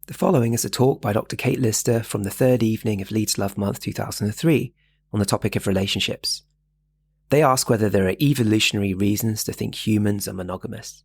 The following is a talk by Dr. Kate Lister from the third evening of Leeds Love Month 2003 on the topic of relationships. They ask whether there are evolutionary reasons to think humans are monogamous.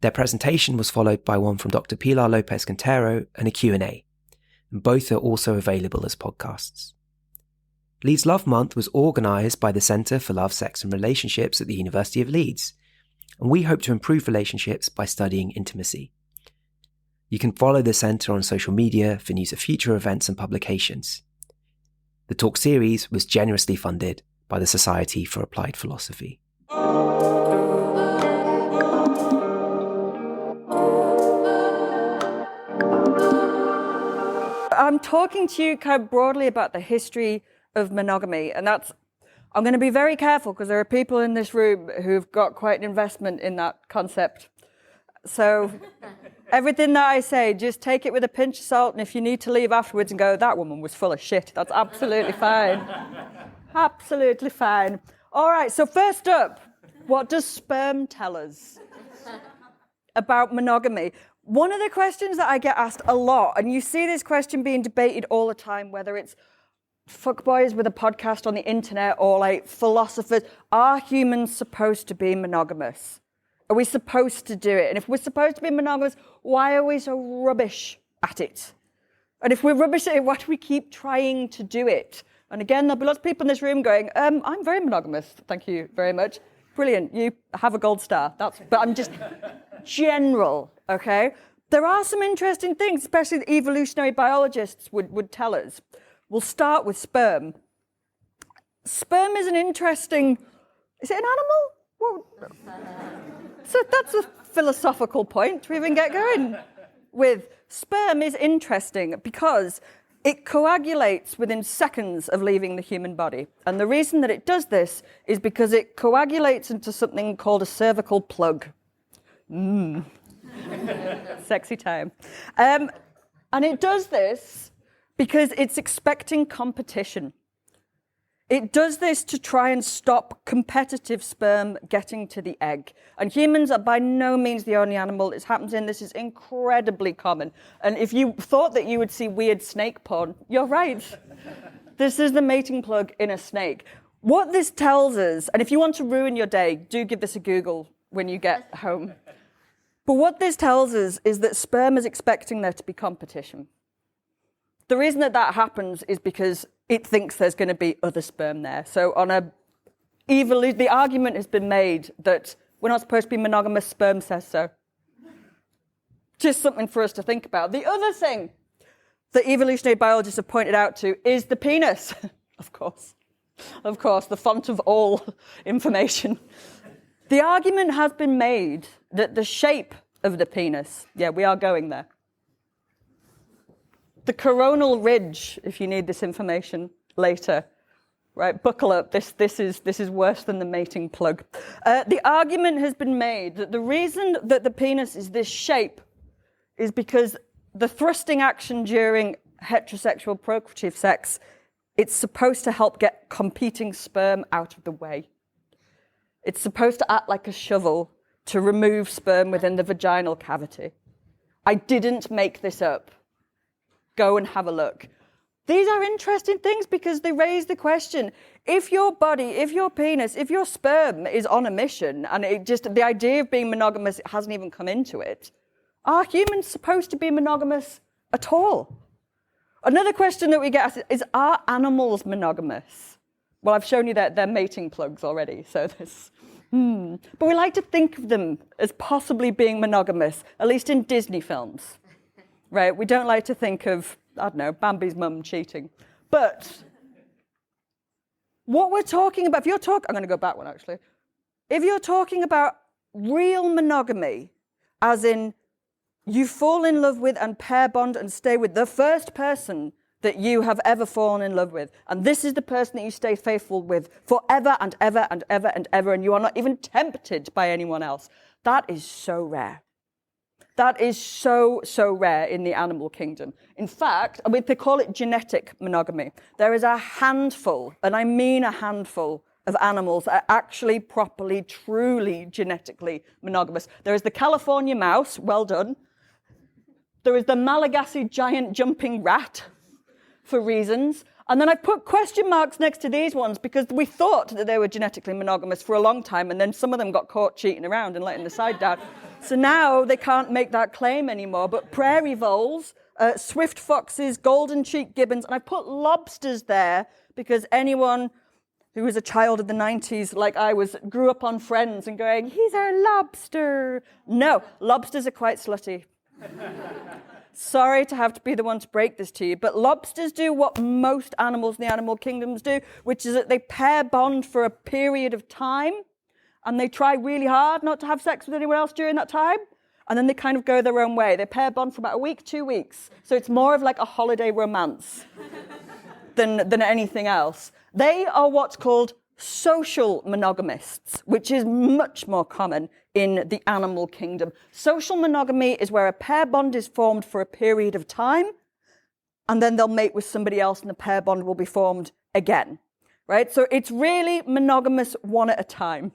Their presentation was followed by one from Dr. Pilar Lopez-Quintero and a Q&A, and both are also available as podcasts. Leeds Love Month was organised by the Centre for Love, Sex and Relationships at the University of Leeds, and we hope to improve relationships by studying intimacy. You can follow the Centre on social media for news of future events and publications. The talk series was generously funded by the Society for Applied Philosophy. I'm talking to you kind of broadly about the history of monogamy, and I'm going to be very careful because there are people in this room who've got quite an investment in that concept. So everything that I say, just take it with a pinch of salt, and if you need to leave afterwards and go, that woman was full of shit, that's absolutely fine. Absolutely fine. All right, so first up, what does sperm tell us about monogamy? One of the questions that I get asked a lot, and you see this question being debated all the time, whether it's fuckboys with a podcast on the internet or like philosophers, are humans supposed to be monogamous? Are we supposed to do it? And if we're supposed to be monogamous, why are we so rubbish at it? And if we're rubbish at it, why do we keep trying to do it? And again, there'll be lots of people in this room going, I'm very monogamous, thank you very much. Brilliant, you have a gold star. But I'm just general, okay? There are some interesting things, especially the evolutionary biologists would tell us. We'll start with sperm. Sperm is an interesting, is it an animal? Well, so that's a philosophical point to even get going with. Sperm is interesting because it coagulates within seconds of leaving the human body. And the reason that it does this is because it coagulates into something called a cervical plug. Sexy time. And it does this because it's expecting competition. It does this to try and stop competitive sperm getting to the egg. And humans are by no means the only animal this happens in. This is incredibly common. And if you thought that you would see weird snake porn, you're right. This is the mating plug in a snake. What this tells us, and if you want to ruin your day, do give this a Google when you get home. But what this tells us is that sperm is expecting there to be competition. The reason that happens is because it thinks there's going to be other sperm there. So the argument has been made that we're not supposed to be monogamous, sperm says so. Just something for us to think about. The other thing that evolutionary biologists have pointed out to is the penis. Of course, the font of all information. The argument has been made that the shape of the penis, yeah, we are going there. The coronal ridge, if you need this information later, right? Buckle up. This is worse than the mating plug. The argument has been made that the reason that the penis is this shape is because the thrusting action during heterosexual procreative sex, it's supposed to help get competing sperm out of the way. It's supposed to act like a shovel to remove sperm within the vaginal cavity. I didn't make this up. Go and have a look. These are interesting things because they raise the question, if your body, if your penis, if your sperm is on a mission and the idea of being monogamous, it hasn't even come into it, are humans supposed to be monogamous at all? Another question that we get asked is, are animals monogamous? Well, I've shown you that they're mating plugs already, so this. But we like to think of them as possibly being monogamous, at least in Disney films. Right, we don't like to think of, I don't know, Bambi's mum cheating. But what we're talking about, I'm going to go back one actually. If you're talking about real monogamy, as in you fall in love with and pair bond and stay with the first person that you have ever fallen in love with, and this is the person that you stay faithful with forever and ever and ever and ever, and you are not even tempted by anyone else, that is so rare. That is so, so rare in the animal kingdom. In fact, they call it genetic monogamy. There is a handful, and I mean a handful, of animals that are actually properly, truly genetically monogamous. There is the California mouse, well done. There is the Malagasy giant jumping rat, for reasons. And then I put question marks next to these ones because we thought that they were genetically monogamous for a long time, and then some of them got caught cheating around and letting the side down. So now they can't make that claim anymore. But prairie voles, swift foxes, golden cheek gibbons, and I put lobsters there because anyone who was a child of the 90s, like I was, grew up on Friends and going, he's our lobster. No, lobsters are quite slutty. Sorry to have to be the one to break this to you, but lobsters do what most animals in the animal kingdoms do, which is that they pair bond for a period of time, and they try really hard not to have sex with anyone else during that time, and then they kind of go their own way. They pair bond for about a week, 2 weeks. So it's more of like a holiday romance than anything else. They are what's called social monogamists, which is much more common in the animal kingdom. Social monogamy is where a pair bond is formed for a period of time, and then they'll mate with somebody else and the pair bond will be formed again, right? So it's really monogamous one at a time,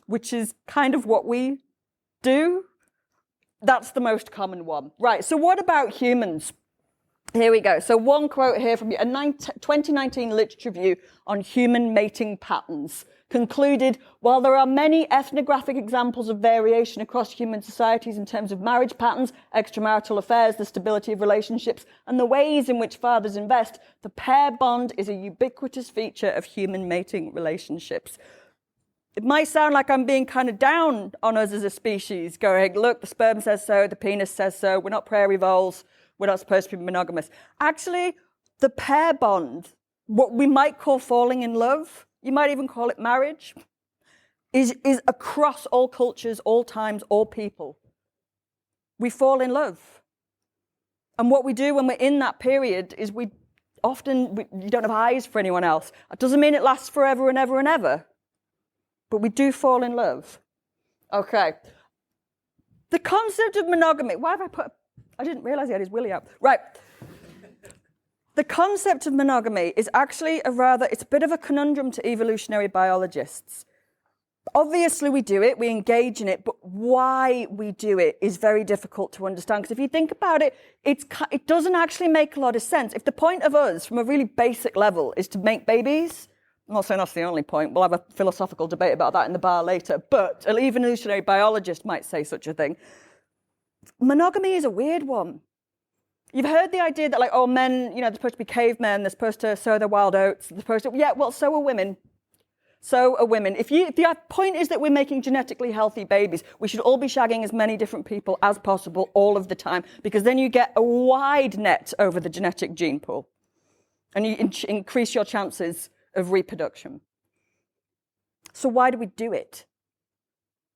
which is kind of what we do. That's the most common one. Right, so what about humans? Here we go. So one quote here from a 2019 literature review on human mating patterns concluded, while there are many ethnographic examples of variation across human societies in terms of marriage patterns, extramarital affairs, the stability of relationships, and the ways in which fathers invest, the pair bond is a ubiquitous feature of human mating relationships. It might sound like I'm being kind of down on us as a species, going, look, the sperm says so, the penis says so, we're not prairie voles, we're not supposed to be monogamous. Actually, the pair bond, what we might call falling in love, you might even call it marriage, is across all cultures, all times, all people. We fall in love. And what we do when we're in that period is you don't have eyes for anyone else. That doesn't mean it lasts forever and ever and ever. But we do fall in love. Okay. The concept of monogamy, why have I didn't realize he had his willy out. Right. The concept of monogamy is actually it's a bit of a conundrum to evolutionary biologists. Obviously we do it, we engage in it, but why we do it is very difficult to understand. Because if you think about it, it doesn't actually make a lot of sense. If the point of us, from a really basic level, is to make babies, I'm not saying that's the only point, we'll have a philosophical debate about that in the bar later, but an evolutionary biologist might say such a thing. Monogamy is a weird one. You've heard the idea that, men, they're supposed to be cavemen, they're supposed to sow their wild oats, so are women. So are women. If the point is that we're making genetically healthy babies, we should all be shagging as many different people as possible all of the time, because then you get a wide net over the genetic gene pool, and you increase your chances of reproduction. So why do we do it?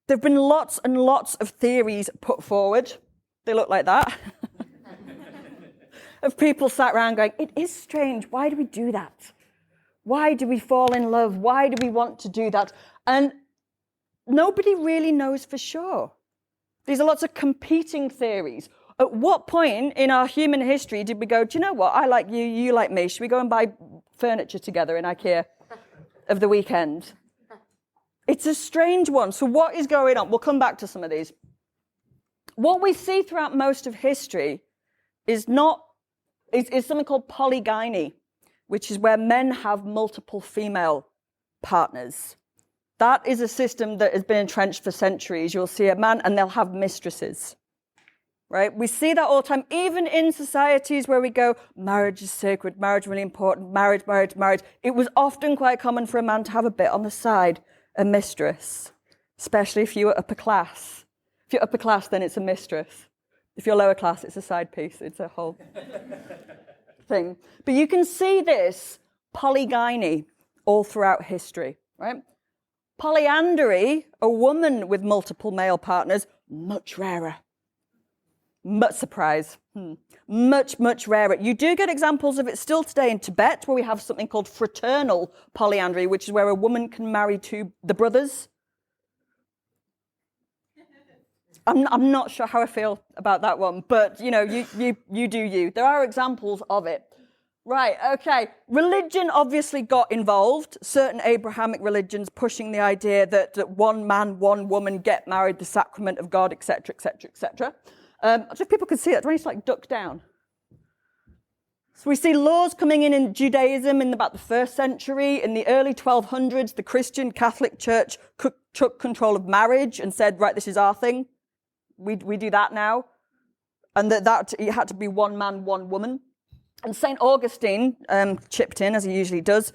There have been lots and lots of theories put forward. They look like that. Of people sat around going, it is strange. Why do we do that? Why do we fall in love? Why do we want to do that? And nobody really knows for sure. These are lots of competing theories. At what point in our human history did we go, do you know what? I like you, you like me. Should we go and buy furniture together in IKEA of the weekend? It's a strange one. So what is going on? We'll come back to some of these. What we see throughout most of history is something called polygyny, which is where men have multiple female partners. That is a system that has been entrenched for centuries. You'll see a man and they'll have mistresses, right? We see that all the time, even in societies where we go, marriage is sacred, marriage really important, marriage. It was often quite common for a man to have a bit on the side, a mistress, especially if you were upper class. If you're upper class, then it's a mistress. If you're lower class, it's a side piece. It's a whole thing. But you can see this polygyny all throughout history, right? Polyandry, a woman with multiple male partners, much rarer. Much surprise. Much rarer. You do get examples of it still today in Tibet, where we have something called fraternal polyandry, which is where a woman can marry the brothers. I'm not sure how I feel about that one, but you do you. There are examples of it. Right, okay. Religion obviously got involved. Certain Abrahamic religions pushing the idea that one man, one woman get married, the sacrament of God, etc., etc., etc. If people could see that, do I need to like duck down? So we see laws coming in Judaism in about the 1st century. In the early 1200s, the Christian Catholic Church took control of marriage and said, right, this is our thing. We do that now. And that it had to be one man, one woman. And St. Augustine chipped in, as he usually does,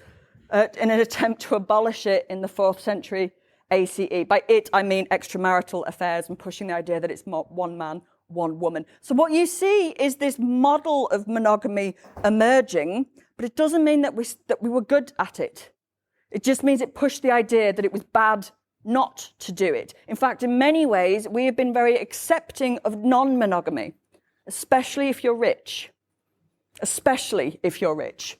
in an attempt to abolish it in the 4th century ACE. By it, I mean extramarital affairs and pushing the idea that it's one man, one woman. So what you see is this model of monogamy emerging, but it doesn't mean that we were good at it. It just means it pushed the idea that it was bad not to do it. In fact, in many ways, we have been very accepting of non-monogamy, especially if you're rich. Especially if you're rich.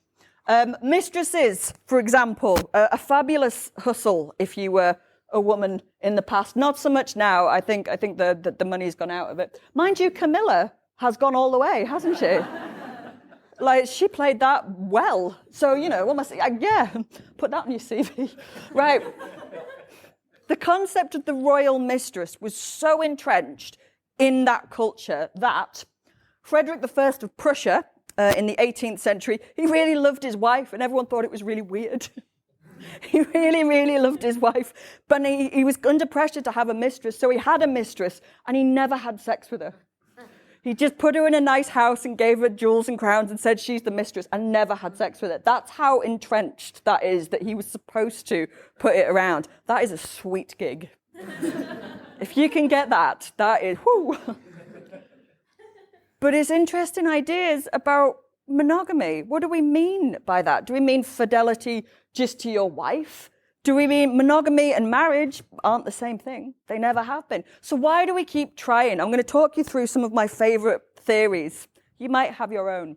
Mistresses, for example, a fabulous hustle if you were a woman in the past. Not so much now. I think the money's gone out of it. Mind you, Camilla has gone all the way, hasn't she? Like, she played that well. So, almost, yeah, put that on your CV. Right. The concept of the royal mistress was so entrenched in that culture that Frederick I of Prussia, in the 18th century, he really loved his wife, and everyone thought it was really weird. He really, really loved his wife, but he was under pressure to have a mistress, so he had a mistress, and he never had sex with her. He just put her in a nice house and gave her jewels and crowns and said she's the mistress, and never had sex with her. That's how entrenched that is, that he was supposed to put it around. That is a sweet gig. If you can get that, that is, whoo. But it's interesting ideas about monogamy. What do we mean by that? Do we mean fidelity just to your wife? Do we mean monogamy and marriage aren't the same thing? They never have been. So why do we keep trying? I'm going to talk you through some of my favorite theories. You might have your own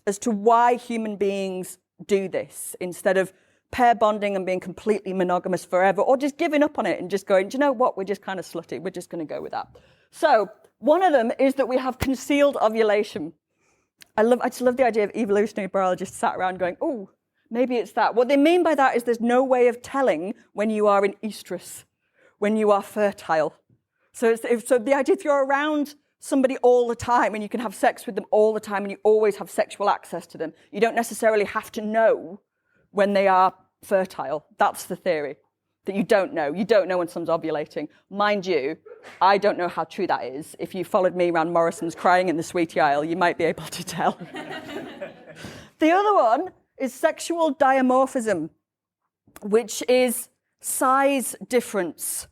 as to why human beings do this instead of pair bonding and being completely monogamous forever, or just giving up on it and just going, do you know what? We're just kind of slutty. We're just going to go with that. So one of them is that we have concealed ovulation. I just love the idea of evolutionary biologists sat around going, oh, maybe it's that. What they mean by that is there's no way of telling when you are in estrus, when you are fertile. So the idea, if you're around somebody all the time and you can have sex with them all the time and you always have sexual access to them, you don't necessarily have to know when they are fertile. That's the theory. That you don't know. You don't know when someone's ovulating. Mind you, I don't know how true that is. If you followed me around Morrison's crying in the sweetie aisle, you might be able to tell. The other one is sexual dimorphism, which is size difference,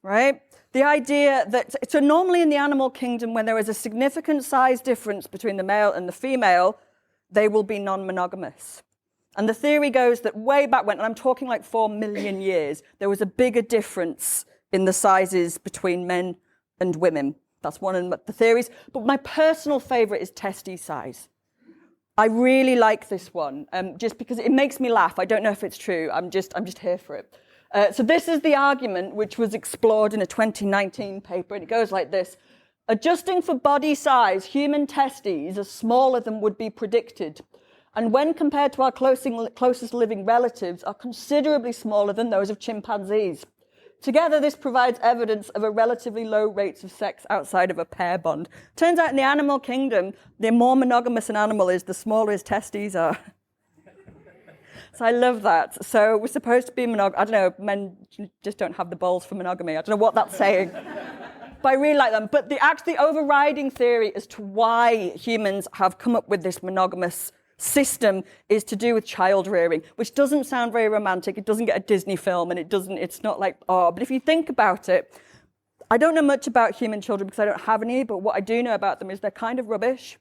right? The idea that, so normally in the animal kingdom, when there is a significant size difference between the male and the female, they will be non-monogamous. And the theory goes that way back when, and I'm talking like 4 million years, there was a bigger difference in the sizes between men and women. That's one of the theories. But my personal favorite is testes size. I really like this one, just because it makes me laugh. I don't know if it's true. I'm just here for it. So this is the argument which was explored in a 2019 paper, and it goes like this. Adjusting for body size, human testes are smaller than would be predicted, and when compared to our closest living relatives, are considerably smaller than those of chimpanzees. Together, this provides evidence of a relatively low rates of sex outside of a pair bond. Turns out in the animal kingdom, the more monogamous an animal is, the smaller his testes are. So I love that. So we're supposed to be monogamous. I don't know, men just don't have the balls for monogamy. I don't know what that's saying. But I really like them. But the overriding theory as to why humans have come up with this monogamous system is to do with child rearing, which doesn't sound very romantic. It doesn't get a Disney film, and it's not like, oh, but if you think about it, I don't know much about human children because I don't have any, but what I do know about them is they're kind of rubbish.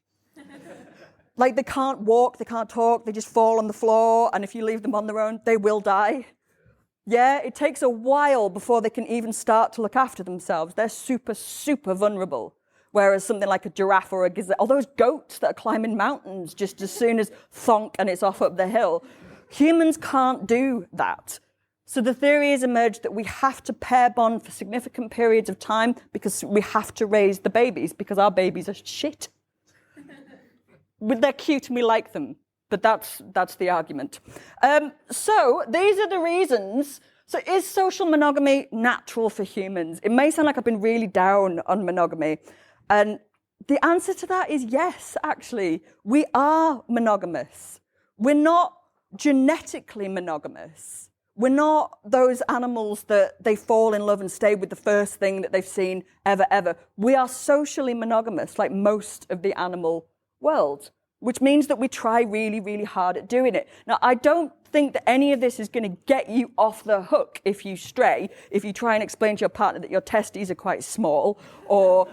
Like, they can't walk, they can't talk, they just fall on the floor, and if you leave them on their own, they will die. Yeah, it takes a while before they can even start to look after themselves. They're super, super vulnerable. Whereas something like a giraffe or a gazelle, or those goats that are climbing mountains just as soon as thonk and it's off up the hill, humans can't do that. So the theory has emerged that we have to pair bond for significant periods of time because we have to raise the babies because our babies are shit. They're cute and we like them, but that's the argument. So these are the reasons. So is social monogamy natural for humans? It may sound like I've been really down on monogamy. And the answer to that is yes, actually. We are monogamous. We're not genetically monogamous. We're not those animals that they fall in love and stay with the first thing that they've seen ever. We are socially monogamous, like most of the animal world, which means that we try really, really hard at doing it. Now, I don't think that any of this is going to get you off the hook if you stray, if you try and explain to your partner that your testes are quite small, or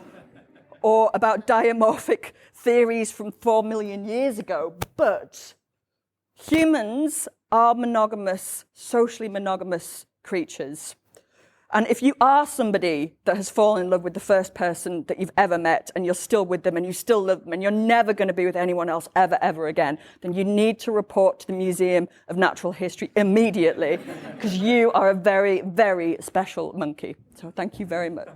about diamorphic theories from 4 million years ago. But humans are monogamous, socially monogamous creatures. And if you are somebody that has fallen in love with the first person that you've ever met, and you're still with them and you still love them and you're never going to be with anyone else ever again, then you need to report to the Museum of Natural History immediately, because you are a very, very special monkey. So thank you very much.